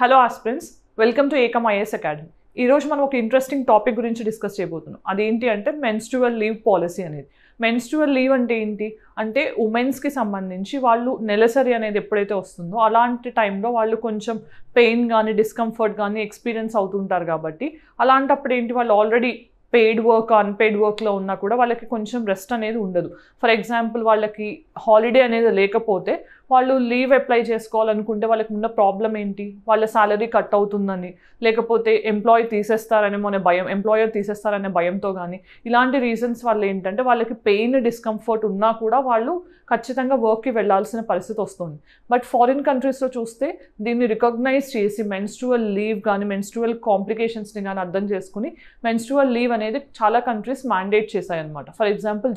Hello aspirants, welcome to Ekam IAS academy. ఈరోజు మనం ఒక ఇంట్రెస్టింగ్ టాపిక్ గురించి డిస్కస్ చేయబోతున్నాం. అదేంటి అంటే మెన్స్ట్రువల్ లీవ్ పాలసీ అనేది. మెన్స్ట్రువల్ లీవ్ అంటే ఏంటి అంటే ఉమెన్స్కి సంబంధించి వాళ్ళు నెలసరి అనేది ఎప్పుడైతే వస్తుందో అలాంటి టైంలో వాళ్ళు కొంచెం పెయిన్ కానీ డిస్కంఫర్ట్ కానీ ఎక్స్పీరియన్స్ అవుతుంటారు. కాబట్టి అలాంటప్పుడు ఏంటి, వాళ్ళు ఆల్రెడీ పెయిడ్ వర్క్ అన్పెయిడ్ వర్క్లో ఉన్నా కూడా వాళ్ళకి కొంచెం రెస్ట్ అనేది ఉండదు. ఫర్ ఎగ్జాంపుల్, వాళ్ళకి హాలిడే అనేది లేకపోతే వాళ్ళు లీవ్ అప్లై చేసుకోవాలనుకుంటే వాళ్ళకి ఉన్న ప్రాబ్లం ఏంటి, వాళ్ళ శాలరీ కట్ అవుతుందని, లేకపోతే ఎంప్లాయర్ తీసేస్తారనే భయంతో కానీ ఇలాంటి రీజన్స్ వల్ల ఏంటంటే వాళ్ళకి పెయిన్ డిస్కంఫర్ట్ ఉన్నా కూడా వాళ్ళు ఖచ్చితంగా వర్క్కి వెళ్ళాల్సిన పరిస్థితి వస్తుంది. బట్ ఫారిన్ కంట్రీస్లో చూస్తే దీన్ని రికగ్నైజ్ చేసి మెన్స్ట్రువల్ లీవ్ కానీ మెన్స్ట్రువల్ కాంప్లికేషన్స్ని కానీ అర్థం చేసుకుని మెన్స్ట్రువల్ లీవ్ అనేది చాలా కంట్రీస్ మ్యాండేట్ చేశాయన్నమాట. ఫర్ ఎగ్జాంపుల్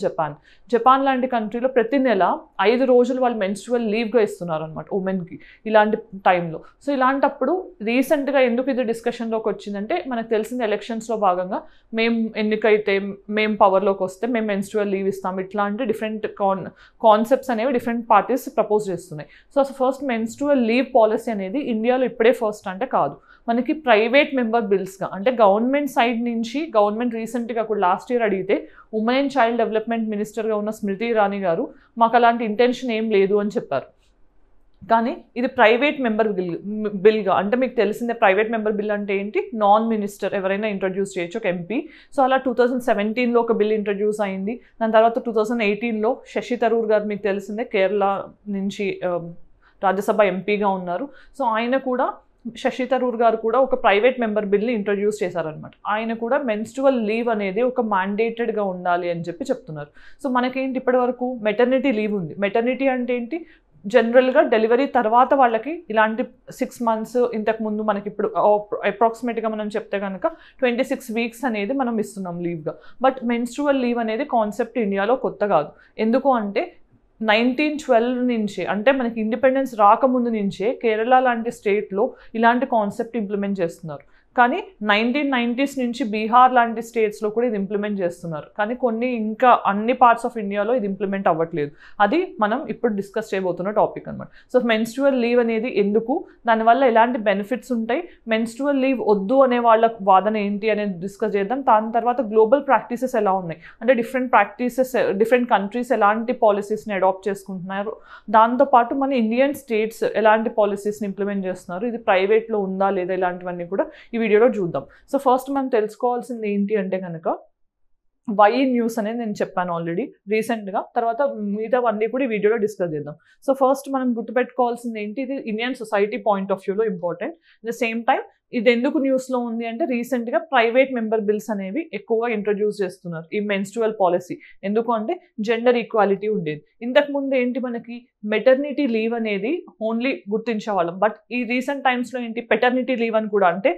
జపాన్ లాంటి కంట్రీలో ప్రతి నెల 5 రోజులు వాళ్ళు మెన్స్ట్రువల్ లీవ్గా ఇస్తున్నారు అనమాట ఉమెన్కి ఇలాంటి టైంలో. సో ఇలాంటప్పుడు రీసెంట్గా ఎందుకు ఇది డిస్కషన్లోకి వచ్చిందంటే, మనకు తెలిసిన ఎలక్షన్స్లో భాగంగా మేము పవర్లోకి వస్తే మేము మెన్స్ట్రువల్ లీవ్ ఇస్తాం, ఇట్లాంటి డిఫరెంట్ కాన్సెప్ట్స్ అనేవి డిఫరెంట్ పార్టీస్ ప్రపోజ్ చేస్తున్నాయి. So first menstrual leave policy అనేది ఇండియాలో ఇప్పుడే ఫస్ట్ అంటే కాదు, మనకి ప్రైవేట్ మెంబర్ బిల్స్గా అంటే గవర్నమెంట్ సైడ్ నుంచి గవర్నమెంట్ రీసెంట్గా కూడా లాస్ట్ ఇయర్ అడిగితే ఉమెన్ అండ్ చైల్డ్ డెవలప్మెంట్ మినిస్టర్గా ఉన్న స్మృతి ఇరానీ గారు మాకు అలాంటి ఇంటెన్షన్ ఏం లేదు అని చెప్పారు. కానీ ఇది ప్రైవేట్ మెంబర్ బిల్గా, అంటే మీకు తెలిసిందే ప్రైవేట్ మెంబర్ బిల్ అంటే ఏంటి, నాన్ మినిస్టర్ ఎవరైనా ఇంట్రడ్యూస్ చేయొచ్చు, ఒక ఎంపీ. సో అలా 2017లో ఒక బిల్ ఇంట్రడ్యూస్ అయింది. దాని తర్వాత 2018లో శశి థరూర్ గారు మీకు తెలిసిందే కేరళ నుంచి రాజ్యసభ ఎంపీగా ఉన్నారు. సో శశి థరూర్ గారు కూడా ఒక ప్రైవేట్ మెంబర్ బిల్ని ఇంట్రడ్యూస్ చేశారనమాట. ఆయన కూడా మెన్స్ట్రువల్ లీవ్ అనేది ఒక మ్యాండేటెడ్గా ఉండాలి అని చెప్తున్నారు. సో మనకేంటి, ఇప్పటి వరకు మెటర్నిటీ లీవ్ ఉంది. మెటర్నిటీ అంటే ఏంటి, జనరల్గా డెలివరీ తర్వాత వాళ్ళకి ఇలాంటి 6 months, ఇంతకుముందు మనకి ఇప్పుడు అప్రాక్సిమేట్గా మనం చెప్తే కనుక 26 weeks అనేది మనం ఇస్తున్నాం లీవ్గా. బట్ మెన్స్ట్రువల్ లీవ్ అనేది కాన్సెప్ట్ ఇండియాలో కొత్త కాదు. ఎందుకు అంటే 1912 నుంచే, అంటే మనకి ఇండిపెండెన్స్ రాకముందు నుంచే కేరళ లాంటి స్టేట్లో ఇలాంటి కాన్సెప్ట్ ఇంప్లిమెంట్ చేస్తున్నారు. కానీ 1990s నుంచి బీహార్ లాంటి స్టేట్స్లో కూడా ఇది ఇంప్లిమెంట్ చేస్తున్నారు. కానీ ఇంకా అన్ని పార్ట్స్ ఆఫ్ ఇండియాలో ఇది ఇంప్లిమెంట్ అవ్వట్లేదు. అది మనం ఇప్పుడు డిస్కస్ చేయబోతున్న టాపిక్ అనమాట. సో మెన్స్ట్రువల్ లీవ్ అనేది ఎందుకు, దానివల్ల ఎలాంటి బెనిఫిట్స్ ఉంటాయి, మెన్స్ట్రువల్ లీవ్ వద్దు అనే వాళ్ళ వాదన ఏంటి అనేది డిస్కస్ చేద్దాం. దాని తర్వాత గ్లోబల్ ప్రాక్టీసెస్ ఎలా ఉన్నాయి, అంటే డిఫరెంట్ కంట్రీస్ ఎలాంటి పాలసీస్ని అడాప్ట్ చేసుకుంటున్నారు, దాంతోపాటు మన ఇండియన్ స్టేట్స్ ఎలాంటి పాలసీస్ని ఇంప్లిమెంట్ చేస్తున్నారు, ఇది ప్రైవేట్లో ఉందా లేదా, ఇలాంటివన్నీ కూడా వీడియోలో చూద్దాం. సో ఫస్ట్ మనం తెలుసుకోవాల్సింది ఏంటి అంటే కనుక, వై న్యూస్ అనేది నేను చెప్పాను ఆల్రెడీ రీసెంట్గా, తర్వాత మిగతావన్నీ కూడా ఈ వీడియోలో డిస్కస్ చేద్దాం. సో ఫస్ట్ మనం గుర్తుపెట్టుకోవాల్సింది ఏంటి, ఇది ఇండియన్ సొసైటీ పాయింట్ ఆఫ్ వ్యూలో important. At the same time ఇది ఎందుకు న్యూస్లో ఉంది అంటే, రీసెంట్గా ప్రైవేట్ మెంబర్ బిల్స్ అనేవి ఎక్కువగా ఇంట్రడ్యూస్ చేస్తున్నారు ఈ మెన్స్ట్రువల్ పాలసీ. ఎందుకు అంటే జెండర్ ఈక్వాలిటీ ఉండేది. ఇంతకుముందు ఏంటి, మనకి మెటర్నిటీ లీవ్ అనేది ఓన్లీ గుర్తించేవాళ్ళం. బట్ ఈ రీసెంట్ టైమ్స్లో ఏంటి, పెటర్నిటీ లీవ్ అని కూడా, అంటే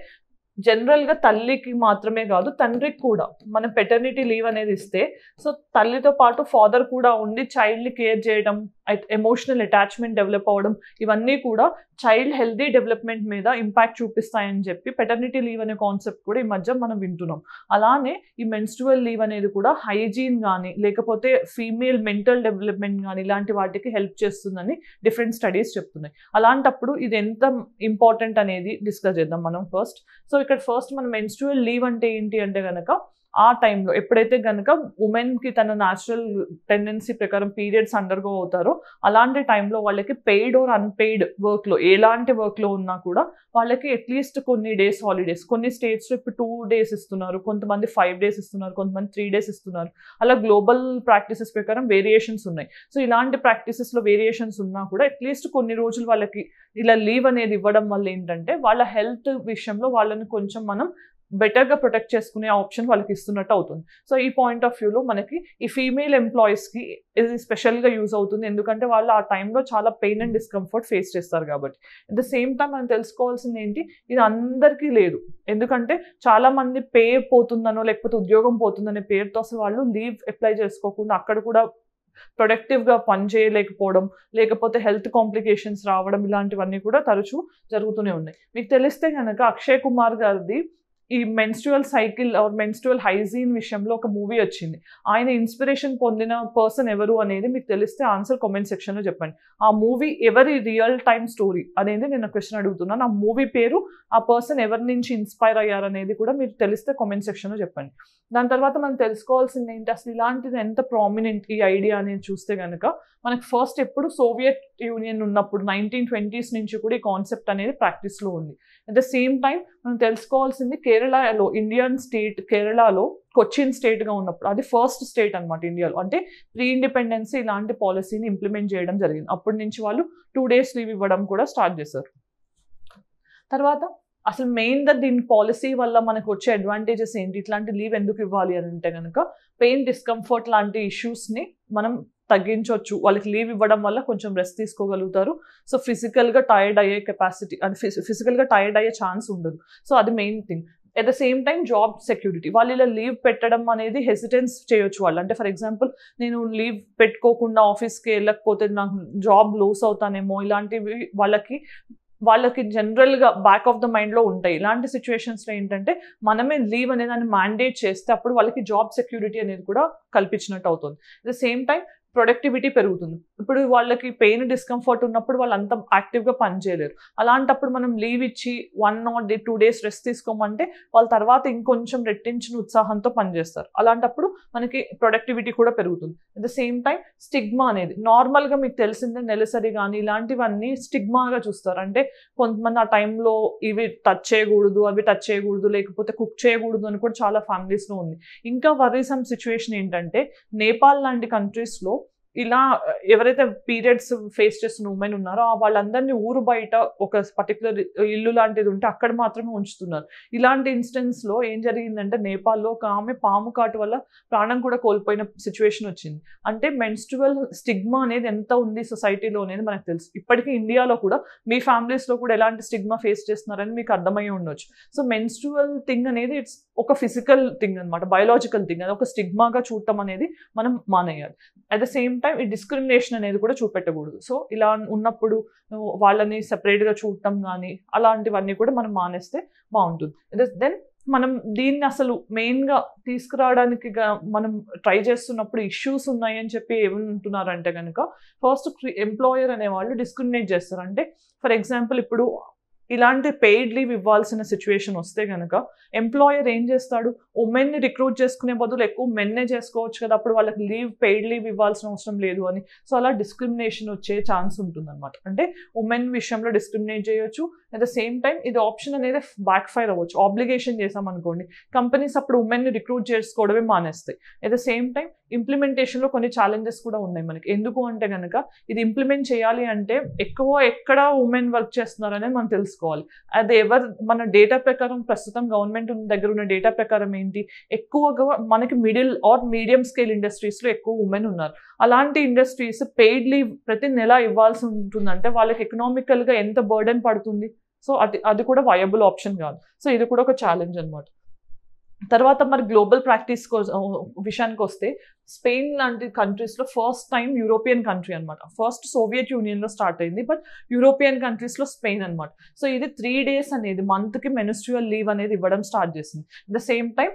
జనరల్గా తల్లికి మాత్రమే కాదు తండ్రికి కూడా మనం పెటర్నిటీ లీవ్ అనేది ఇస్తే, సో తల్లితో పాటు ఫాదర్ కూడా ఉండి చైల్డ్ని కేర్ చేయడం, ఎమోషనల్ అటాచ్మెంట్ డెవలప్ అవ్వడం, ఇవన్నీ కూడా చైల్డ్ హెల్దీ డెవలప్మెంట్ మీద ఇంపాక్ట్ చూపిస్తాయని చెప్పి పెటర్నిటీ లీవ్ అనే కాన్సెప్ట్ కూడా ఈ మధ్య మనం వింటున్నాం. అలానే ఈ మెన్స్ట్రువల్ లీవ్ అనేది కూడా హైజీన్ కానీ లేకపోతే ఫీమేల్ మెంటల్ డెవలప్మెంట్ కానీ ఇలాంటి వాటికి హెల్ప్ చేస్తుందని డిఫరెంట్ స్టడీస్ చెప్తున్నాయి. అలాంటప్పుడు ఇది ఎంత ఇంపార్టెంట్ అనేది డిస్కస్ చేద్దాం మనం ఫస్ట్. సో ఇక్కడ ఫస్ట్ మనం మెన్స్ట్రువల్ లీవ్ అంటే ఏంటి అంటే కనుక, ఆ టైంలో ఎప్పుడైతే కనుక ఉమెన్కి తన న్యాచురల్ టెండెన్సీ ప్రకారం పీరియడ్స్ అండర్గో అవుతారో అలాంటి టైంలో వాళ్ళకి పెయిడ్ ఆర్ అన్పెయిడ్ వర్క్లో, ఎలాంటి వర్క్లో ఉన్నా కూడా వాళ్ళకి అట్లీస్ట్ కొన్ని డేస్ హాలిడేస్, కొన్ని స్టేట్స్లో ఇప్పుడు 2 days ఇస్తున్నారు, కొంతమంది 5 days ఇస్తున్నారు, కొంతమంది 3 days ఇస్తున్నారు. అలా గ్లోబల్ ప్రాక్టీసెస్ ప్రకారం వేరియేషన్స్ ఉన్నాయి. సో ఇలాంటి ప్రాక్టీసెస్లో వేరియేషన్స్ ఉన్నా కూడా అట్లీస్ట్ కొన్ని రోజులు వాళ్ళకి ఇలా లీవ్ అనేది ఇవ్వడం వల్ల ఏంటంటే వాళ్ళ హెల్త్ విషయంలో వాళ్ళని కొంచెం మనం బెటర్గా ప్రొటెక్ట్ చేసుకునే ఆప్షన్ వాళ్ళకి ఇస్తున్నట్టు అవుతుంది. సో ఈ పాయింట్ ఆఫ్ వ్యూలో మనకి ఈ ఫీమేల్ ఎంప్లాయీస్కి ఇది స్పెషల్గా యూజ్ అవుతుంది. ఎందుకంటే వాళ్ళు ఆ టైంలో చాలా పెయిన్ అండ్ డిస్కంఫర్ట్ ఫేస్ చేస్తారు కాబట్టి. అట్ ద సేమ్ టైం మనం తెలుసుకోవాల్సింది ఏంటి, ఇది అందరికీ లేదు. ఎందుకంటే చాలామంది పే పోతుందనో లేకపోతే ఉద్యోగం పోతుందనే పేరుతో అసలు వాళ్ళు లీవ్ అప్లై చేసుకోకుండా అక్కడ కూడా ప్రొడక్టివ్గా పని చేయలేకపోవడం, లేకపోతే హెల్త్ కాంప్లికేషన్స్ రావడం, ఇలాంటివన్నీ కూడా తరచూ జరుగుతూనే ఉన్నాయి. మీకు తెలిస్తే కనుక అక్షయ్ కుమార్ గారిది ఈ menstrual cycle or menstrual hygiene విషయంలో ఒక మూవీ వచ్చింది. ఆయన ఇన్స్పిరేషన్ పొందిన పర్సన్ ఎవరు అనేది మీకు తెలిస్తే ఆన్సర్ కామెంట్ సెక్షన్లో చెప్పండి. ఆ మూవీ ఎవరి రియల్ టైమ్ స్టోరీ అనేది నేను క్వశ్చన్ అడుగుతున్నాను. ఆ మూవీ పేరు, ఆ పర్సన్ ఎవరి నుంచి ఇన్స్పైర్ అయ్యారు అనేది కూడా మీరు తెలిస్తే కామెంట్ సెక్షన్లో చెప్పండి. దాని తర్వాత మనం తెలుసుకోవాల్సింది ఏంటి, అసలు ఇలాంటిది ఎంత ప్రామినెంట్ ఈ ఐడియా అనేది చూస్తే కనుక మనకు ఫస్ట్ ఎప్పుడు సోవియట్ యూనియన్ ఉన్నప్పుడు 1920s నుంచి కూడా ఈ కాన్సెప్ట్ అనేది ప్రాక్టీస్లో ఉంది. అట్ ద సేమ్ టైం మనం తెలుసుకోవాల్సింది కేరళలో, ఇండియన్ స్టేట్ కేరళలో కొచ్చిన్ స్టేట్గా ఉన్నప్పుడు అది ఫస్ట్ స్టేట్ అనమాట ఇండియాలో. అంటే ప్రీ ఇండిపెండెన్స్ ఇలాంటి పాలసీని ఇంప్లిమెంట్ చేయడం జరిగింది. అప్పటి నుంచి వాళ్ళు 2 days లీవ్ ఇవ్వడం కూడా స్టార్ట్ చేశారు. తర్వాత అసలు మెయిన్గా దీని పాలసీ వల్ల మనకు వచ్చే అడ్వాంటేజెస్ ఏంటి, ఇట్లాంటి లీవ్ ఎందుకు ఇవ్వాలి అని అంటే కనుక పెయిన్, డిస్కంఫర్ట్ లాంటి ఇష్యూస్ని మనం తగ్గించవచ్చు. వాళ్ళకి లీవ్ ఇవ్వడం వల్ల కొంచెం రెస్ట్ తీసుకోగలుగుతారు. సో ఫిజికల్గా టైర్డ్ అయ్యే కెపాసిటీ, అంటే ఫిజికల్గా టైర్డ్ అయ్యే ఛాన్స్ ఉండదు. సో అది main thing. At the same time job security, వాళ్ళు ఇలా లీవ్ పెట్టడం అనేది హెసిటెన్స్ చేయొచ్చు వాళ్ళు. అంటే ఫర్ ఎగ్జాంపుల్ నేను లీవ్ పెట్టుకోకుండా ఆఫీస్కి వెళ్ళకపోతే నాకు జాబ్ లూస్ అవుతానేమో, ఇలాంటివి వాళ్ళకి జనరల్గా బ్యాక్ ఆఫ్ ద మైండ్లో ఉంటాయి. ఇలాంటి సిచ్యువేషన్స్లో ఏంటంటే మనమే లీవ్ అనే దాన్ని మ్యాండేట్ చేస్తే అప్పుడు వాళ్ళకి జాబ్ సెక్యూరిటీ అనేది కూడా కల్పించినట్టు అవుతుంది. At the same time productivity పెరుగుతుంది. ఇప్పుడు వాళ్ళకి పెయిన్, డిస్కంఫర్ట్ ఉన్నప్పుడు వాళ్ళు అంత యాక్టివ్గా పనిచేయలేరు. అలాంటప్పుడు మనం లీవ్ ఇచ్చి 1 or 2 days రెస్ట్ తీసుకోమంటే వాళ్ళ తర్వాత ఇంకొంచెం రెట్టించిన ఉత్సాహంతో పనిచేస్తారు. అలాంటప్పుడు మనకి ప్రొడక్టివిటీ కూడా పెరుగుతుంది. At the same time stigma అనేది నార్మల్గా మీకు తెలిసిందే, నెలసరి కానీ ఇలాంటివన్నీ స్టిగ్మాగా చూస్తారు. అంటే కొంతమంది ఆ టైంలో ఇవి టచ్ చేయకూడదు, అవి టచ్ చేయకూడదు, లేకపోతే కుక్ చేయకూడదు అని కూడా చాలా ఫ్యామిలీస్లో ఉంది. ఇంకా వరీసమ్ సిచ్యువేషన్ ఏంటంటే నేపాల్ లాంటి కంట్రీస్లో ఇలా ఎవరైతే పీరియడ్స్ ఫేస్ చేస్తున్న ఉమెన్ ఉన్నారో వాళ్ళందరినీ ఊరు బయట ఒక పర్టికులర్ ఇల్లు లాంటిది ఉంటే అక్కడ మాత్రమే ఉంచుతున్నారు. ఇలాంటి ఇన్స్టెన్స్లో ఏం జరిగిందంటే నేపాల్లో ఒక ఆమె పాము కాటు వల్ల ప్రాణం కూడా కోల్పోయిన సిచ్యువేషన్ వచ్చింది. అంటే మెన్స్ట్రువల్ స్టిగ్మా అనేది ఎంత ఉంది సొసైటీలో అనేది మనకు తెలుసు. ఇప్పటికీ ఇండియాలో కూడా మీ ఫ్యామిలీస్లో కూడా ఎలాంటి స్టిగ్మా ఫేస్ చేస్తున్నారని మీకు అర్థమయ్యి ఉండొచ్చు. సో మెన్స్ట్రువల్ థింగ్ అనేది ఇట్స్ ఒక ఫిజికల్ థింగ్ అనమాట, బయోలాజికల్ థింగ్. అది ఒక స్టిగ్మాగా చూడటం అనేది మనం మానేయాలి. అట్ ద సేమ్ టైం ఈ డిస్క్రిమినేషన్ అనేది కూడా చూపెట్టకూడదు. సో ఇలా ఉన్నప్పుడు వాళ్ళని సెపరేట్గా చూడటం కానీ అలాంటివన్నీ కూడా మనం మానేస్తే బాగుంటుంది. దెన్ మనం దీన్ని అసలు మెయిన్గా తీసుకురావడానికి మనం ట్రై చేస్తున్నప్పుడు ఇష్యూస్ ఉన్నాయని చెప్పి ఏమంటున్నారంటే కనుక ఫస్ట్ ఎంప్లాయర్ అనేవాళ్ళు డిస్క్రిమినేట్ చేస్తారు. అంటే ఫర్ ఎగ్జాంపుల్ ఇప్పుడు ఇలాంటి పెయిడ్ లీవ్ ఇవ్వాల్సిన సిచ్యువేషన్ వస్తే కనుక ఎంప్లాయర్ ఏం చేస్తాడు, ఉమెన్ని రిక్రూట్ చేసుకునే బదులు ఎక్కువ మెన్నే చేసుకోవచ్చు కదా, అప్పుడు వాళ్ళకి పెయిడ్ లీవ్ ఇవ్వాల్సిన అవసరం లేదు అని. సో అలా డిస్క్రిమినేషన్ వచ్చే ఛాన్స్ ఉంటుందన్నమాట. అంటే ఉమెన్ విషయంలో డిస్క్రిమినేట్ చేయొచ్చు. అట్ ద సేమ్ టైం ఇది ఆప్షన్ అనేది బ్యాక్ ఫైర్ అవ్వచ్చు. ఆబ్లిగేషన్ చేసామనుకోండి, కంపెనీస్ అప్పుడు ఉమెన్ని రిక్రూట్ చేసుకోవడమే మానేస్తాయి. అట్ ద సేమ్ టైం ఇంప్లిమెంటేషన్లో కొన్ని ఛాలెంజెస్ కూడా ఉన్నాయి మనకి. ఎందుకు అంటే కనుక ఇది ఇంప్లిమెంట్ చేయాలి అంటే ఎక్కడ ఉమెన్ వర్క్ చేస్తున్నారు అనేది మనం తెలుసుకోవాలి. అది మన డేటా ప్రకారం ప్రస్తుతం గవర్నమెంట్ దగ్గర ఉన్న డేటా ప్రకారం ఏంటి, ఎక్కువగా మనకి మిడిల్ ఆర్ మీడియం స్కేల్ ఇండస్ట్రీస్లో ఎక్కువ ఉమెన్ ఉన్నారు. అలాంటి ఇండస్ట్రీస్ పెయిడ్ లీవ్ ప్రతి నెల ఇవ్వాల్సి ఉంటుందంటే వాళ్ళకి ఎకనామికల్గా ఎంత బర్డెన్ పడుతుంది. సో అది కూడా వయబుల్ ఆప్షన్ కాదు. సో ఇది కూడా ఒక ఛాలెంజ్ అనమాట. తర్వాత మరి గ్లోబల్ ప్రాక్టీస్ విషయానికి వస్తే స్పెయిన్ లాంటి కంట్రీస్లో ఫస్ట్ టైం యూరోపియన్ కంట్రీ అనమాట. ఫస్ట్ సోవియట్ యూనియన్లో స్టార్ట్ అయింది, బట్ యూరోపియన్ కంట్రీస్లో స్పెయిన్ అనమాట. సో ఇది 3 days అనేది మంత్కి మెన్స్ట్రువల్ లీవ్ అనేది ఇవ్వడం స్టార్ట్ చేసింది. At the same time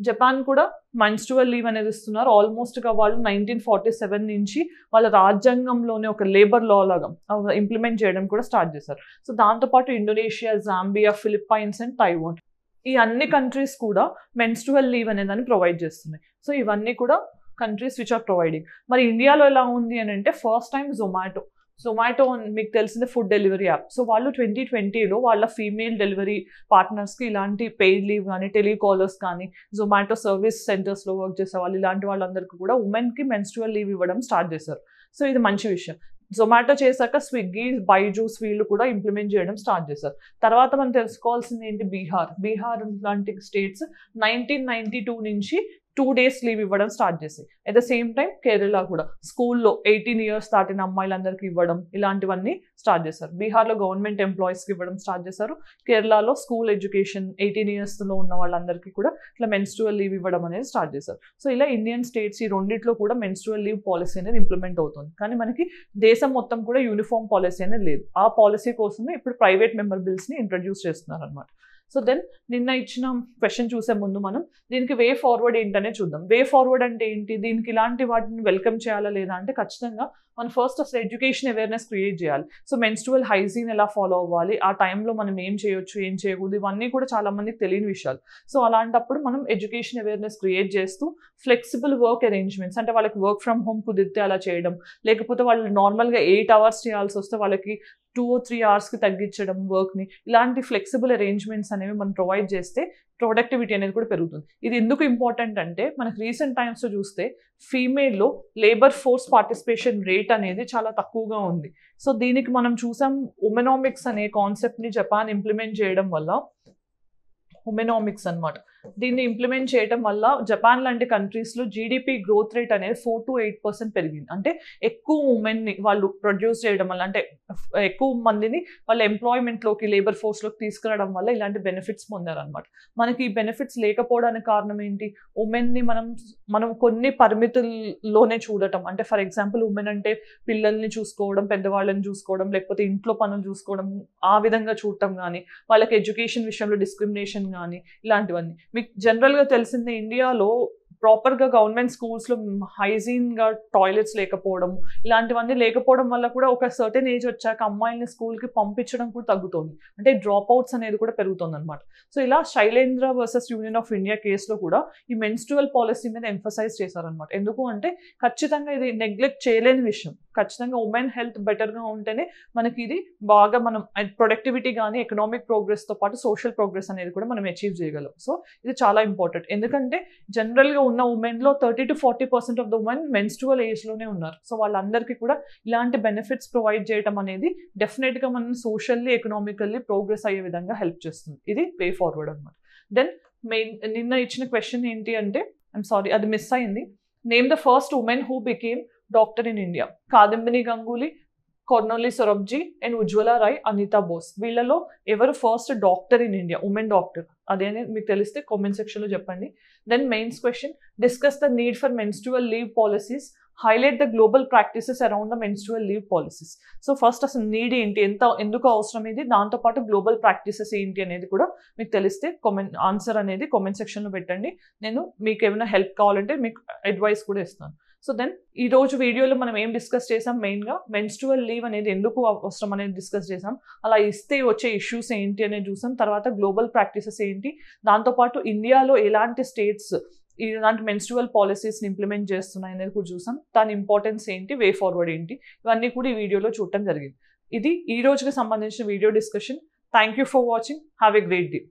Japan కూడా మెన్స్ట్రువల్ లీవ్ అనేది ఇస్తున్నారు. ఆల్మోస్ట్గా వాళ్ళు 1947 నుంచి వాళ్ళ రాజ్యాంగంలోనే ఒక లేబర్ లా లాగా ఇంప్లిమెంట్ చేయడం కూడా స్టార్ట్ చేశారు. సో దాంతోపాటు Indonesia, Zambia, Philippines and Taiwan, ఈ అన్ని కంట్రీస్ కూడా మెన్స్ట్రువల్ లీవ్ అనేదాన్ని ప్రొవైడ్ చేస్తున్నాయి. సో ఇవన్నీ కూడా కంట్రీస్ విచ్ ఆర్ ప్రొవైడింగ్. మరి ఇండియాలో ఎలా ఉంది అని అంటే ఫస్ట్ టైం జొమాటో మీకు తెలిసిందే ఫుడ్ డెలివరీ యాప్. సో వాళ్ళు 2020లో వాళ్ళ ఫీమేల్ డెలివరీ పార్ట్నర్స్కి ఇలాంటి పెయిడ్ లీవ్ కానీ, టెలికాలర్స్ కానీ, జొమాటో సర్వీస్ సెంటర్స్లో వర్క్ చేసే వాళ్ళు ఇలాంటి వాళ్ళందరికీ కూడా ఉమెన్కి మెన్స్ట్రువల్ లీవ్ ఇవ్వడం స్టార్ట్ చేశారు. సో ఇది మంచి విషయం. జొమాటో చేశాక స్విగ్గీ, బైజూస్ వీళ్ళు కూడా ఇంప్లిమెంట్ చేయడం స్టార్ట్ చేశారు. తర్వాత మనం తెలుసుకోవాల్సింది ఏంటి, బీహార్ లాంటి స్టేట్స్ 1992 నుంచి 2 days లీవ్ ఇవ్వడం స్టార్ట్ చేసాయి. At the same time Kerala కూడా స్కూల్లో 18 years దాటిన అమ్మాయిలందరికీ ఇవ్వడం ఇలాంటివన్నీ స్టార్ట్ చేశారు. బీహార్లో గవర్నమెంట్ ఎంప్లాయీస్కి ఇవ్వడం స్టార్ట్ చేశారు. కేరళలో స్కూల్ ఎడ్యుకేషన్ 18 yearsలో ఉన్న వాళ్ళందరికీ కూడా ఇట్లా మెన్స్ట్రువల్ లీవ్ ఇవ్వడం అనేది స్టార్ట్ చేశారు. సో ఇలా ఇండియన్ స్టేట్స్ ఈ రెండిట్లో కూడా మెన్స్ట్రువల్ లీవ్ పాలసీ అనేది ఇంప్లిమెంట్ అవుతుంది. కానీ మనకి దేశం మొత్తం కూడా యూనిఫామ్ పాలసీ అనేది లేదు. ఆ పాలసీ కోసమే ఇప్పుడు ప్రైవేట్ మెంబర్ బిల్స్ని ఇంట్రడ్యూస్ చేస్తున్నారు అనమాట. సో దెన్ నిన్న ఇచ్చిన క్వశ్చన్ చూసే ముందు మనం దీనికి వే ఫార్వర్డ్ ఏంటనే చూద్దాం. వే ఫార్వర్డ్ అంటే ఏంటి, దీనికి ఇలాంటి వాటిని వెల్కమ్ చేయాలా లేదా అంటే ఖచ్చితంగా మనం ఫస్ట్ అసలు ఎడ్యుకేషన్ అవేర్నెస్ క్రియేట్ చేయాలి. సో మెన్స్ట్రువల్ హైజీన్ ఎలా ఫాలో అవ్వాలి, ఆ టైంలో మనం ఏం చేయొచ్చు ఏం చేయకూడదు, ఇవన్నీ కూడా చాలా మందికి తెలియని విషయాలు. సో అలాంటప్పుడు మనం ఎడ్యుకేషన్ అవేర్నెస్ క్రియేట్ చేస్తూ ఫ్లెక్సిబుల్ వర్క్ అరేంజ్మెంట్స్, అంటే వాళ్ళకి వర్క్ ఫ్రమ్ హోమ్ కుదిరితే అలా చేయడం, లేకపోతే వాళ్ళు నార్మల్గా 8 hours చేయాల్సి వస్తే వాళ్ళకి 2 or 3 hours తగ్గించడం వర్క్ని, ఇలాంటి ఫ్లెక్సిబుల్ అరేంజ్మెంట్స్ అనేవి మనం ప్రొవైడ్ చేస్తే ప్రొడక్టివిటీ అనేది కూడా పెరుగుతుంది. ఇది ఎందుకు ఇంపార్టెంట్ అంటే మనకు రీసెంట్ టైమ్స్లో చూస్తే ఫీమేల్లో లేబర్ ఫోర్స్ పార్టిసిపేషన్ రేట్ అనేది చాలా తక్కువగా ఉంది. సో దీనికి మనం చూసాం ఉమెనామిక్స్ అనే కాన్సెప్ట్ని జపాన్ ఇంప్లిమెంట్ చేయడం వల్ల, ఉమెనామిక్స్ అనమాట, దీన్ని ఇంప్లిమెంట్ చేయడం వల్ల జపాన్ లాంటి కంట్రీస్లో జీడిపి గ్రోత్ రేట్ అనేది 4 to 8% పెరిగింది. అంటే ఎక్కువ ఉమెన్ని వాళ్ళు ప్రొడ్యూస్ చేయడం వల్ల, అంటే ఎక్కువ మందిని వాళ్ళ ఎంప్లాయ్మెంట్లోకి లేబర్ ఫోర్స్లోకి తీసుకురావడం వల్ల ఇలాంటి బెనిఫిట్స్ పొందారనమాట. మనకి ఈ బెనిఫిట్స్ లేకపోవడానికి కారణం ఏంటి, ఉమెన్ని మనం కొన్ని పరిమితుల్లోనే చూడటం. అంటే ఫర్ ఎగ్జాంపుల్ ఉమెన్ అంటే పిల్లల్ని చూసుకోవడం, పెద్దవాళ్ళని చూసుకోవడం, లేకపోతే ఇంట్లో పనులు చూసుకోవడం, ఆ విధంగా చూడటం కానీ, వాళ్ళకి ఎడ్యుకేషన్ విషయంలో డిస్క్రిమినేషన్ కానీ, ఇలాంటివన్నీ. మీకు జనరల్గా తెలిసిందే ఇండియాలో ప్రాపర్గా గవర్నమెంట్ స్కూల్స్లో హైజీన్గా టాయిలెట్స్ లేకపోవడం, ఇలాంటివన్నీ లేకపోవడం వల్ల కూడా ఒక సర్టెన్ ఏజ్ వచ్చాక అమ్మాయిల్ని స్కూల్కి పంపించడం కూడా తగ్గుతుంది. అంటే డ్రాప్ అవుట్స్ అనేది కూడా పెరుగుతుంది అనమాట. సో ఇలా Shailendra versus union of India కేసులో కూడా ఈ మెన్స్ట్రువల్ పాలసీ మీద ఎంఫసైజ్ చేశారనమాట. ఎందుకు అంటే ఖచ్చితంగా ఇది నెగ్లెక్ట్ చేయలేని విషయం. ఖచ్చితంగా ఉమెన్ హెల్త్ బెటర్గా ఉంటేనే మనకి ఇది బాగా మనం ప్రొడక్టివిటీ కానీ ఎకనామిక్ ప్రోగ్రెస్తో పాటు సోషల్ ప్రోగ్రెస్ అనేది కూడా మనం అచీవ్ చేయగలం. సో ఇది చాలా ఇంపార్టెంట్. ఎందుకంటే జనరల్గా ఉన్న ఉమెన్లో 30 to 40% of the women menstrual ఏజ్లోనే ఉన్నారు. సో వాళ్ళందరికీ కూడా ఇలాంటి బెనిఫిట్స్ ప్రొవైడ్ చేయడం అనేది డెఫినెట్గా మనం సోషల్లీ ఎకనామికల్లీ ప్రోగ్రెస్ అయ్యే విధంగా హెల్ప్ చేస్తుంది. ఇది వే ఫార్వర్డ్ అనమాట. దెన్ నిన్న ఇచ్చిన క్వశ్చన్ ఏంటి అంటే, ఐఎమ్ సారీ అది మిస్ అయింది. Name the first women who became doctor in India. Kadambini Ganguly, Cornelia Sorabji and Ujjwala Roy, Anita Bose. వీళ్ళలో ఎవరు first doctor in India, women doctor, అదేనే మీకు తెలిస్తే కామెంట్ సెక్షన్లో చెప్పండి. Then mains question, discuss the need for menstrual leave policies, highlight the global practices around the menstrual leave policies. So first అసలు need ఏంటి, ఎందుకు అవసరం ఇది, దాంతోపాటు గ్లోబల్ ప్రాక్టీసెస్ ఏంటి అనేది కూడా మీకు తెలిస్తే ఆన్సర్ అనేది కామెంట్ సెక్షన్లో పెట్టండి. నేను మీకు ఏమైనా హెల్ప్ కావాలంటే మీకు అడ్వైస్ కూడా ఇస్తాను. సో దెన్ ఈ రోజు వీడియోలో మనం ఏం డిస్కస్ చేసాం, మెయిన్గా మెన్స్ట్రువల్ లీవ్ అనేది ఎందుకు అవసరం అనేది డిస్కస్ చేసాం, అలా ఇస్తే వచ్చే ఇష్యూస్ ఏంటి అనేది చూసాం, తర్వాత గ్లోబల్ ప్రాక్టీసెస్ ఏంటి, దాంతోపాటు ఇండియాలో ఎలాంటి స్టేట్స్ ఇలాంటి మెన్స్ట్రువల్ పాలసీస్ని ఇంప్లిమెంట్ చేస్తున్నాయి అనేది కూడా చూసాం, దాని ఇంపార్టెన్స్ ఏంటి, వే ఫార్వర్డ్ ఏంటి, ఇవన్నీ కూడా ఈ వీడియోలో చూడటం జరిగింది. ఇది ఈ రోజుకి సంబంధించిన video discussion. Thank you for watching. Have a great day.